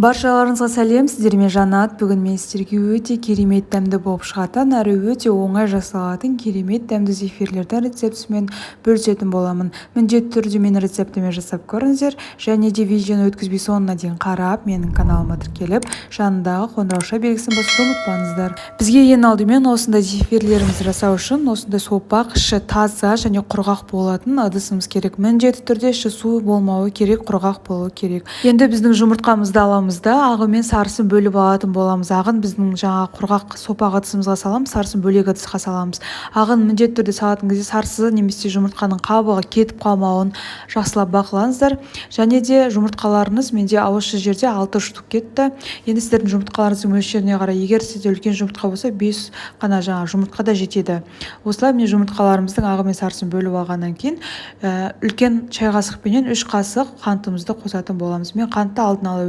Баршаларыңызға сәлем, сіздермен Жанат. Бүгін мен сіздерге өте керемет дәмді болып шығатын, әрі өте оңай жасалатын керемет дәмді зефирлердің рецептісімен бөлісетін боламын. Міндетті түрде менің рецептіме жасап көріңіздер, және де видеоны өткізбей соңына дейін қарап, менің каналыма тіркеліп, жанындағы қоңырауша белгісін басуды ұмытпаңыздар. Бізге ең алдымен осындай зефирлерімізді жасау үшін осындай сопақ, іші таза және құрғақ болатын ыдысымыз керек. Міндетті түрде іші су болмауы керек, құрғақ болуы керек. Енді біздің жұмыртқамызды аламыз да ағы мен сарысын бөліп алатын боламыз. Ағын біздің жаңа құрғақ сопақ ыдысымызға саламыз, сарысын бөлек ыдысқа саламыз. Ағын міндетті түрде салатын кезде сарысы немесе жұмыртқаның қабығы кетіп қалмауын жақсылап бақылаңыздар. Және де жұмыртқаларыңыз менде осы жерде 6 штук кетті. Енді сіздердің жұмыртқаларыңыздың мөлшеріне қарай, егер сізде үлкен жұмыртқа болса 5 қана жаңа жұмыртқа да жетеді. Осылай міне жұмыртқаларымыздың ағы мен сарысын бөліп алғаннан кейін үлкен чай қасықпенен 3 қасық қантымызды қосатын боламыз. Мен қантты алдын ала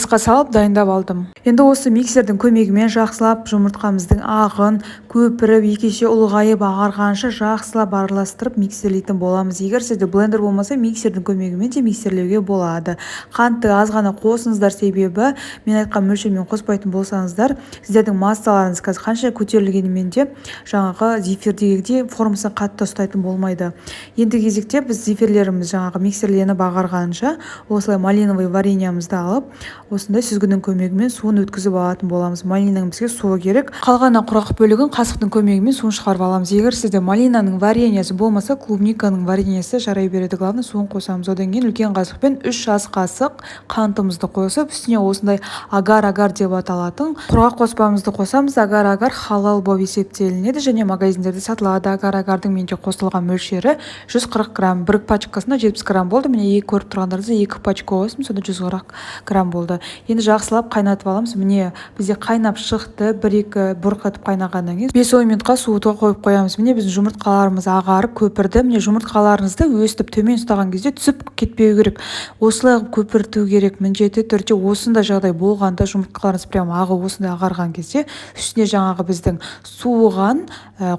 ыдысқа салып дайындап алдым. Енді осы миксердің көмегімен жақсылап жұмыртқамыздың ағын көпіріп, екі есе ұлғайып ағарғанша жақсылап араластырып миксерлейтін боламыз. Егер сізде блендер болмаса, миксердің көмегімен де миксерлеуге болады. Қантты аз ғана қосыңыздар, себебі мен айтқан мөлшермен қоспайтын болсаңыздар, сіздердің массаларыңыз қазір қанша көтерілгенімен де жаңағы зефирдегі формасын қатты ұстайтын болмайды. Енді кезекте біз зефирлеріміз жаңағы миксерленіп ағарғанша осылай малиновый вареньямызды алып, осындай сүзгінің көмегімен суын өткізіп алатын боламыз. Малинаның бізге суы керек. Қалғаны құрғақ бөлігін қасықтың көмегімен суын шығарып аламыз. Егер сізде малинаның вареньясы болмаса, клубниканың вареньясы жарай береді. Главное, суын қосамыз. Одан кейін үлкен қасықпен 3 ас қасық қантымызды қосып, үстіне осындай агар-агар деп аталатын құрғақ қоспамызды қосамыз. Агар-агар халал болып есептелінеді және магазиндерде сатылады. Агар-агардың менде қосылған мөлшері 140 грамм. Бір пачкасына 70 грамм болды. Міне көріп тұрғандарыңызда 2 пачка қостым, сонда 140 грамм болды. Енді жақсылап қайнатып аламыз. Міне бізде қайнап шықты. 1-2 бұрқ етіп қайнағаннан кейін 5-10 минутқа суытуға қойып қоямыз. Міне біздің жұмыртқаларымыз ағарып көпірді. Міне жұмыртқаларыңызды өстіп төмен ұстаған кезде түсіп кетпеу керек. Осылай көпірту керек. Міндетті түрде осындай жағдай болғанда жұмыртқаларыңыз прямо ағы осындай ағарған кезде үстіне жаңағы біздің суыған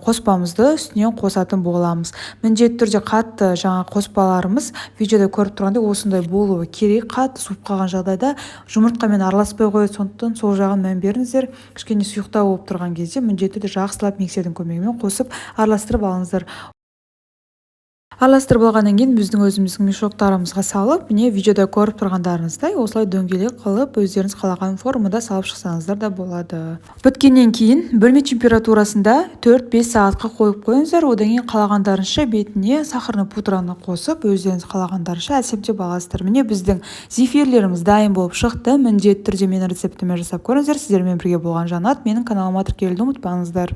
қоспамызды үстінен қосатын боламыз. Міндетті түрде қатты жаңа қоспаларымыз видеода көріп тұрғандай осындай болуы керек. Қатты суып қалған жағдайда жұмыртқамен араласпай қояды, сондықтан сол жағын мән беріңіздер. Кішкене сұйықтау болып тұрған кезде міндетті түрде жақсылап миксердің көмегімен қосып араластырып алыңыздар. Араластырып алғаннан кейін біздің өзіміздің мешоктарымызға салып, міне видеода көріп тұрғандарыңыздай осылай дөңгелек қылып өздеріңіз қалаған формада салып шықсаңыздар да болады. Біткеннен кейін бөлме температурасында 4-5 сағатқа қойып қойыңыздар. Одан кейін қалағандарынша бетіне сахарный пудраны қосып, өздеріңіз қалағандарынша әсептеп аласыздар. Міне біздің зефирлеріміз дайын болып шықты. Міндетті түрде менің рецептіме жасап көріңіздер. Сіздермен бірге болған Жанат. Менің каналыма тіркелуді ұмытпаңыздар.